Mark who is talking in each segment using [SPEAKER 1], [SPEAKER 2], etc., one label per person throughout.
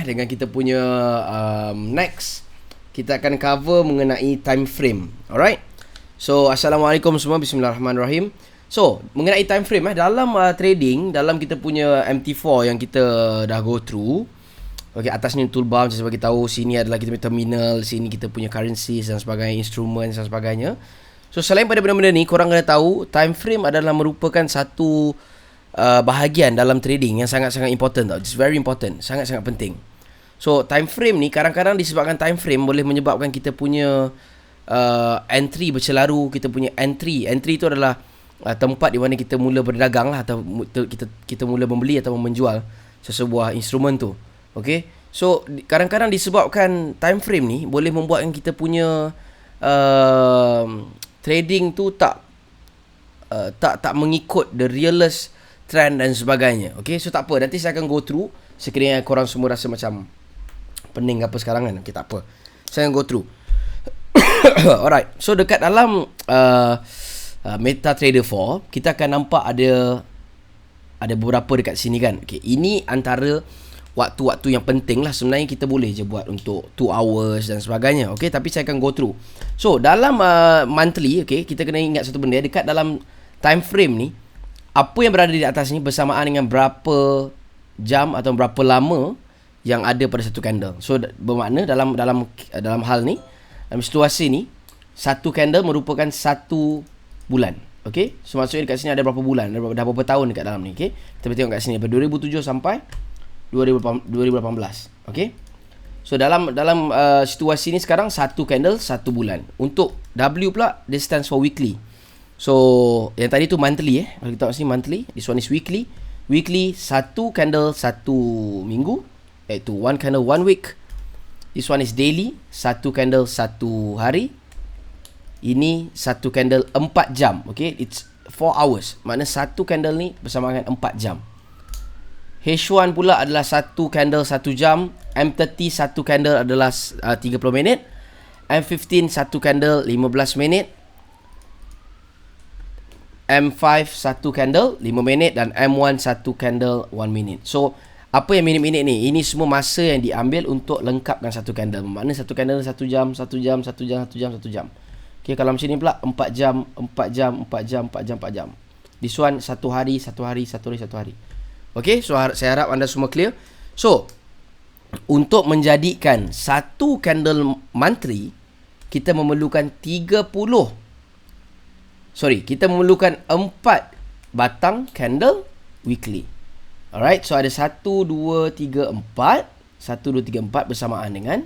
[SPEAKER 1] dengan kita punya next. Kita akan cover mengenai time frame. Alright. So assalamualaikum semua, bismillahirrahmanirrahim. So mengenai time frame dalam trading, dalam kita punya MT4 yang kita dah go through. Okay, atas ni toolbar saya bagi tahu, sini adalah kita punya terminal, sini kita punya currencies dan sebagainya, instruments dan sebagainya. So selain pada benda-benda ni, korang kena tahu time frame adalah merupakan satu bahagian dalam trading yang sangat-sangat important tau. It's very important, sangat-sangat penting. So time frame ni kadang-kadang disebabkan time frame boleh menyebabkan kita punya entry bercelaru, kita punya entry itu adalah tempat di mana kita mula berdagang lah, atau kita mula membeli atau menjual sesebuah instrumen tu. Okay, so kadang-kadang disebabkan time frame ni boleh membuatkan kita punya trading tu tak mengikut the realist trend dan sebagainya. Okay, so tak apa, nanti saya akan go through. Sekiranya korang semua rasa macam pening apa sekarang kan, okay, tak apa, saya akan go through. Alright, so dekat dalam MetaTrader 4 kita akan nampak ada beberapa dekat sini kan. Okay, ini antara waktu-waktu yang penting lah. Sebenarnya kita boleh je buat untuk 2 hours dan sebagainya. Okay, tapi saya akan go through. So dalam monthly, okay, kita kena ingat satu benda. Dekat dalam time frame ni, apa yang berada di atas ni bersamaan dengan berapa jam atau berapa lama yang ada pada satu candle. So bermakna dalam hal ni, dalam situasi ni, satu candle merupakan satu bulan. Okay, so maksudnya dekat sini ada berapa bulan, dah berapa tahun dekat dalam ni. Okay, kita tengok kat sini daripada 2007 sampai 2018. Okay, so dalam situasi ni sekarang satu candle satu bulan. Untuk W pula, dia stands for weekly. So yang tadi tu monthly kalau kita tengok sini monthly, this one is weekly. Weekly satu candle satu minggu, iaitu one candle one week. This one is daily, satu candle satu hari. Ini satu candle 4 jam. Okay, it's 4 hours. Maknanya satu candle ni bersama dengan 4 jam. H1 pula adalah satu candle 1 jam. M30 satu candle adalah 30 minit. M15 satu candle 15 minit. M5 satu candle 5 minit. Dan M1 satu candle 1 minit. So apa yang minit-minit ni? Ini semua masa yang diambil untuk lengkapkan satu candle. Maknanya satu candle 1 jam, 1 jam, 1 jam, 1 jam, 1 jam. Okay, kalau macam ni pula 4 jam, 4 jam, 4 jam, 4 jam, 4 jam. This one satu hari, satu hari, satu hari, satu hari. Okay, so saya harap anda semua clear. So untuk menjadikan satu candle monthly, kita memerlukan 4 batang candle weekly. Alright, so ada 1, 2, 3, 4. 1, 2, 3, 4 bersamaan dengan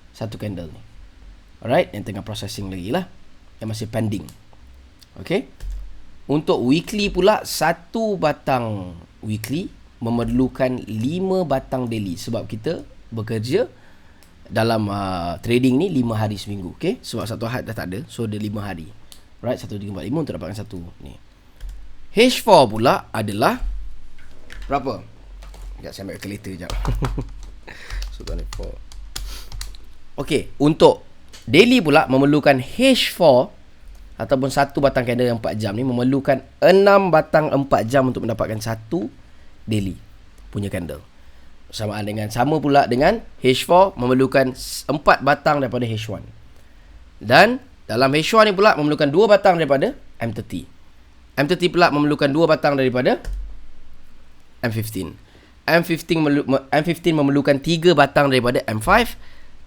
[SPEAKER 1] satu candle ni. Alright, yang tengah processing lagi lah, yang masih pending. Okay, untuk weekly pula, satu batang weekly memerlukan 5 batang daily. Sebab kita bekerja dalam trading ni 5 hari seminggu. Okay, sebab satu ahad dah tak ada, so dia 5 hari. Right, 1, 2, 3, 4, 5 untuk dapatkan satu ni. H4 pula adalah berapa? Sekejap, saya ambil calculator sekejap. So 4. Okay, untuk daily pula memerlukan H4 ataupun satu batang candle yang 4 jam ni memerlukan 6 batang 4 jam untuk mendapatkan satu daily punya candle. Sama pula dengan H4 memerlukan 4 batang daripada H1. Dan dalam H1 ni pula memerlukan 2 batang daripada M30. M30 pula memerlukan 2 batang daripada M15. M15 memerlukan 3 batang daripada M5.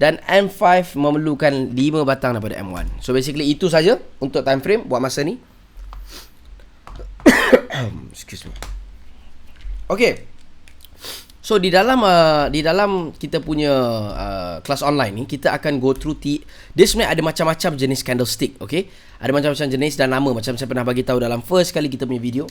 [SPEAKER 1] Dan M5 memerlukan 5 batang daripada M1. So basically itu saja untuk time frame buat masa ni. Excuse me. Okay. So di dalam kita punya kelas online ni, kita akan go through dia sebenarnya ada macam-macam jenis candlestick. Okay, ada macam-macam jenis dan nama, macam saya pernah bagi tahu dalam first kali kita punya video.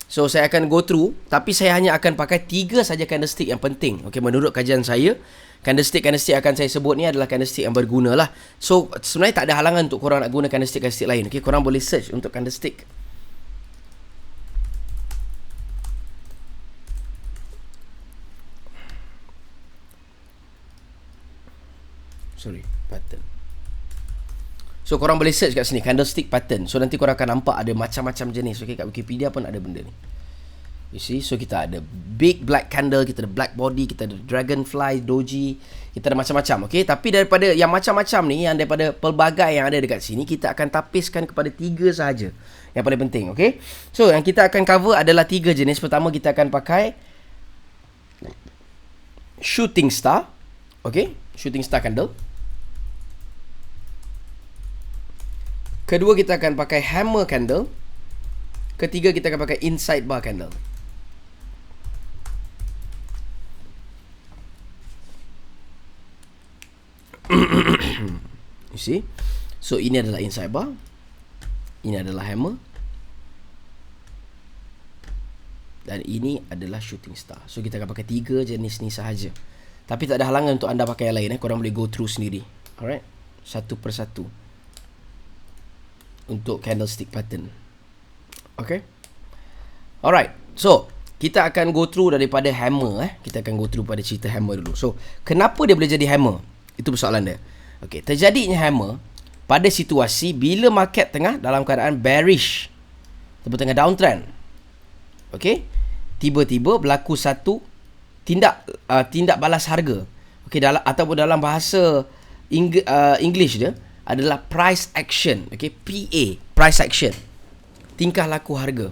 [SPEAKER 1] So saya akan go through, tapi saya hanya akan pakai 3 saja candlestick yang penting. Okay, menurut kajian saya, candlestick akan saya sebut ni adalah candlestick yang berguna lah. So sebenarnya tak ada halangan untuk korang nak guna candlestick lain. Okay, korang boleh search untuk candlestick. Pattern. So korang boleh search kat sini candlestick pattern. So nanti korang akan nampak ada macam-macam jenis. Okay, kat Wikipedia pun ada benda ni. You see, so kita ada big black candle, kita ada black body, kita ada dragonfly, doji, kita ada macam-macam, okay? Tapi daripada yang macam-macam ni, yang daripada pelbagai yang ada dekat sini, kita akan tapiskan kepada 3 sahaja yang paling penting, okay? So, yang kita akan cover adalah 3 jenis. Pertama, kita akan pakai shooting star, okay? Shooting star candle. Kedua, kita akan pakai hammer candle. Ketiga, kita akan pakai inside bar candle. You see, so ini adalah inside bar, ini adalah hammer, dan ini adalah shooting star. So kita akan pakai 3 jenis ni sahaja. Tapi tak ada halangan untuk anda pakai yang lain. Korang boleh go through sendiri. Alright, satu persatu untuk candlestick pattern. Okay. Alright, so kita akan go through daripada hammer. Kita akan go through pada cerita hammer dulu. So kenapa dia boleh jadi hammer? Itu persoalan dia. Okey, terjadinya hammer pada situasi bila market tengah dalam keadaan bearish, ataupun tengah downtrend. Okey, tiba-tiba berlaku satu tindak balas harga. Okey, ataupun dalam bahasa English dia adalah price action. Okey, PA, price action. Tingkah laku harga.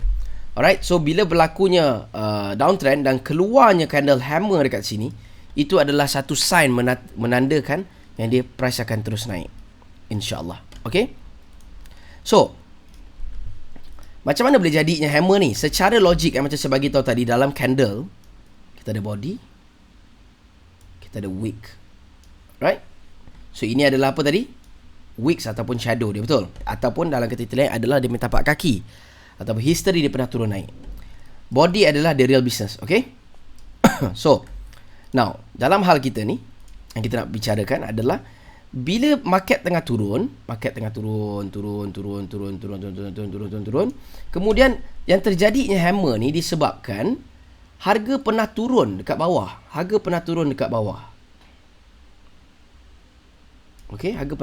[SPEAKER 1] Alright, so bila berlakunya downtrend dan keluarnya candle hammer dekat sini, itu adalah satu sign menandakan yang dia price akan terus naik, InsyaAllah. Okay. So macam mana boleh jadinya hammer ni? Secara logik macam saya bagi tahu tadi, dalam candle kita ada body, kita ada wick. Right. So ini adalah apa tadi? Wicks ataupun shadow dia, betul? Ataupun dalam kata lain adalah dia punya tapak kaki, ataupun history dia pernah turun naik. Body adalah the real business. Okay. So now, dalam hal kita ni, yang kita nak bicarakan adalah bila market tengah turun, turun. Kemudian yang terjadinya hammer ni disebabkan harga pernah turun dekat bawah. Okey, harga pernah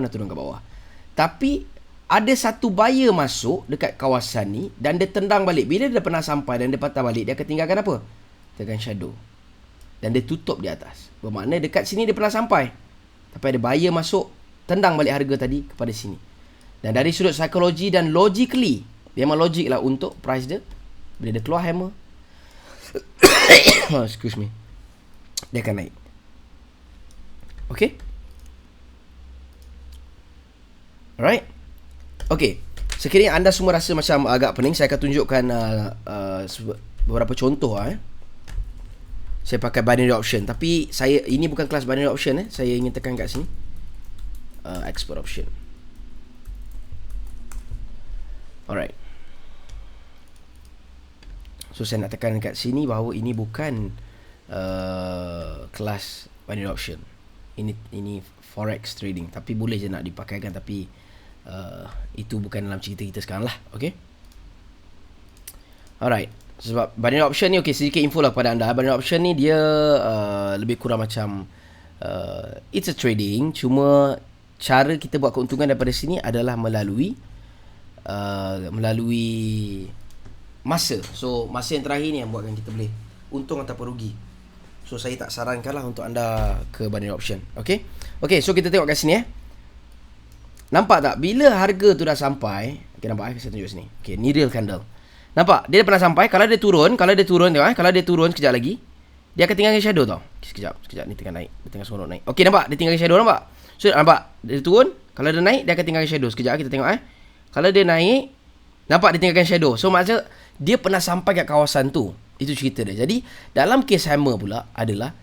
[SPEAKER 1] turun dekat bawah. Tapi ada satu buyer masuk dekat kawasan ni dan dia tendang balik. Bila dia pernah sampai dan dia patah balik, dia akan tinggalkan apa? Dia akan shadow. Dan dia tutup di atas. Bermakna dekat sini dia pernah sampai, tapi ada buyer masuk, tendang balik harga tadi kepada sini. Dan dari sudut psikologi dan logically, dia memang logik lah untuk price dia. Bila dia keluar hammer, excuse me, dia akan naik. Okay. Alright. Okay. Sekiranya anda semua rasa macam agak pening, saya akan tunjukkan beberapa contoh. Saya pakai binary option, tapi ini bukan kelas binary option. Saya ingin tekan kat sini, export option. Alright. So saya nak tekan kat sini bahawa ini bukan kelas binary option. Ini forex trading, tapi boleh je nak dipakaikan, tapi itu bukan dalam cerita kita sekarang lah. Okay. Alright. Sebab binary option ni, okay, sedikit info lah kepada anda. Binary option ni dia lebih kurang macam it's a trading, cuma cara kita buat keuntungan daripada sini adalah melalui masa. So masa yang terakhir ni yang buatkan kita boleh untung ataupun rugi. So saya tak sarankan lah untuk anda ke binary option. Okay. Okay, so kita tengok kat sini. Nampak tak? Bila harga tu dah sampai, okay, nampak saya tunjuk sini. Okay, ni real candle. Nampak? Dia dah pernah sampai. Kalau dia turun tengok. Kalau dia turun sekejap lagi, dia akan tinggalkan shadow tau. Sekejap ni tengah naik. Dia tengah sorot naik. Okey, nampak? Dia tinggalkan shadow, nampak? So nampak? Dia turun, kalau dia naik, dia akan tinggalkan shadow. Sekejap kita tengok. Kalau dia naik, nampak dia tinggalkan shadow. So maksudnya dia pernah sampai kat kawasan tu. Itu cerita dia. Jadi dalam kes hammer pula adalah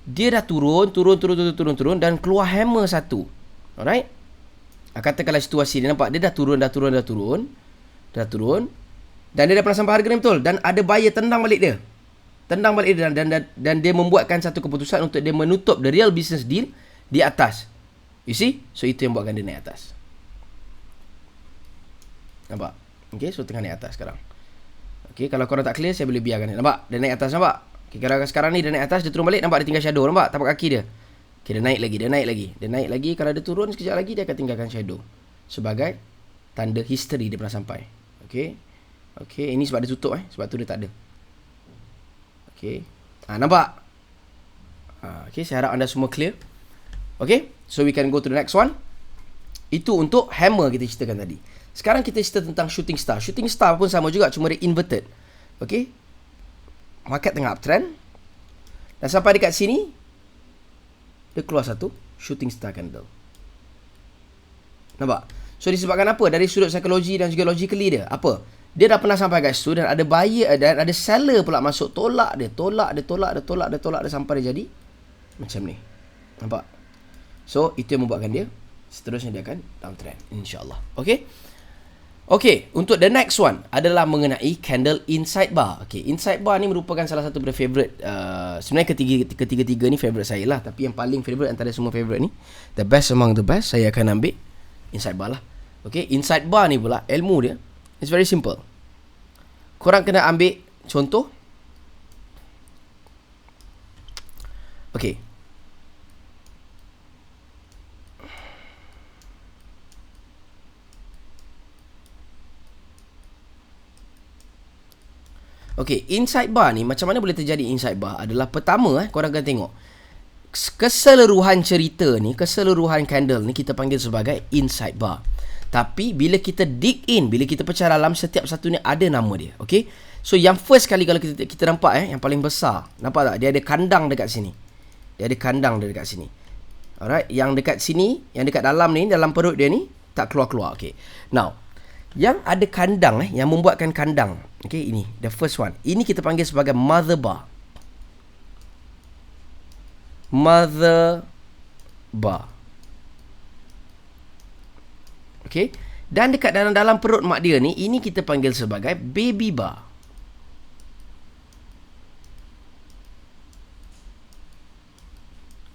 [SPEAKER 1] dia dah turun dan keluar hammer satu. Alright? Katakanlah situasi dia, nampak? Dia dah turun. Dan dia dah pernah sampai harga ni, betul. Dan ada buyer tendang balik dia. Dan dia membuatkan satu keputusan untuk dia menutup the real business deal di atas. You see? So itu yang buatkan dia naik atas. Nampak? Okay, so tengah naik atas sekarang. Okay, kalau korang tak clear, saya boleh biarkan dia. Nampak? Dia naik atas, nampak? Okay, kalau sekarang ni dia naik atas, dia turun balik, nampak dia tinggal shadow, nampak? Tapak kaki dia. Okay, dia naik lagi. Kalau dia turun sekejap lagi, dia akan tinggalkan shadow sebagai tanda history dia pernah sampai. Okay, ini sebab dia tutup, sebab tu dia tak ada. Okay. Nampak? Okay, saya harap anda semua clear. Okay, so we can go to the next one. Itu untuk hammer kita ceritakan tadi. Sekarang kita cerita tentang shooting star. Shooting star pun sama juga, cuma dia inverted. Okay, market tengah uptrend. Dan sampai dekat sini, dia keluar satu shooting star candle. Nampak? So disebabkan apa? Dari sudut psikologi dan juga logically dia. Apa? Dia dah pernah sampai kat situ dan ada buyer dan ada seller pula masuk. Tolak dia sampai dia jadi macam ni. Nampak? So itu yang membuatkan dia seterusnya dia akan downtrend, insyaAllah. Okay? Okay, untuk the next one adalah mengenai candle inside bar. Okay, inside bar ni merupakan salah satu daripada favourite. Sebenarnya ketiga-tiga ni favourite saya lah. Tapi yang paling favourite antara semua favourite ni, the best among the best, saya akan ambil inside bar lah. Okay, inside bar ni pula ilmu dia it's very simple. Korang kena ambil contoh. Okay, okay, inside bar ni macam mana boleh terjadi inside bar adalah pertama korang akan tengok keseluruhan cerita ni, keseluruhan candle ni kita panggil sebagai inside bar. Tapi bila kita dig in, bila kita pecah dalam, setiap satu ni ada nama dia. Okay, so yang first kali kalau kita nampak yang paling besar, nampak tak? Dia ada kandang dekat sini. Dia ada kandang dia dekat sini. Alright, yang dekat sini, yang dekat dalam ni, dalam perut dia ni tak keluar-keluar. Okay, now yang ada kandang yang membuatkan kandang. Okay, ini the first one. Ini kita panggil sebagai mother bar. Mother bar. Okay, dan dekat dalam perut mak dia ni, ini kita panggil sebagai baby bar.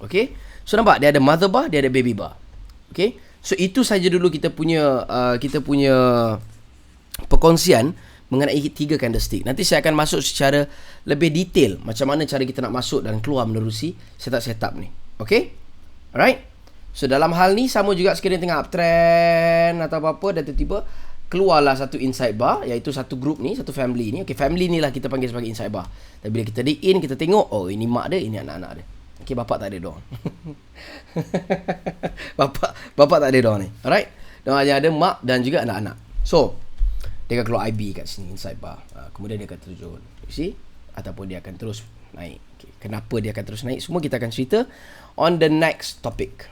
[SPEAKER 1] Okay, so nampak dia ada mother bar, dia ada baby bar. Okay, so itu saja dulu kita punya perkongsian mengenai 3 candlestick. Nanti saya akan masuk secara lebih detail macam mana cara kita nak masuk dan keluar menerusi setup ni. Okay, alright. So dalam hal ni sama juga, sekiranya tengah uptrend atau apa-apa dan tiba-tiba keluarlah satu inside bar, iaitu satu group ni, satu family ni. Okay, family ni lah kita panggil sebagai inside bar. Dan bila kita dig in, kita tengok, oh ini mak dia, ini anak-anak dia. Okay, bapak tak ada dorang. bapak tak ada dorang ni. Alright, dorang hanya ada mak dan juga anak-anak. So dia akan keluar IB kat sini, inside bar. Kemudian dia akan terjun, you see, ataupun dia akan terus naik. Okay, kenapa dia akan terus naik, semua kita akan cerita on the next topic.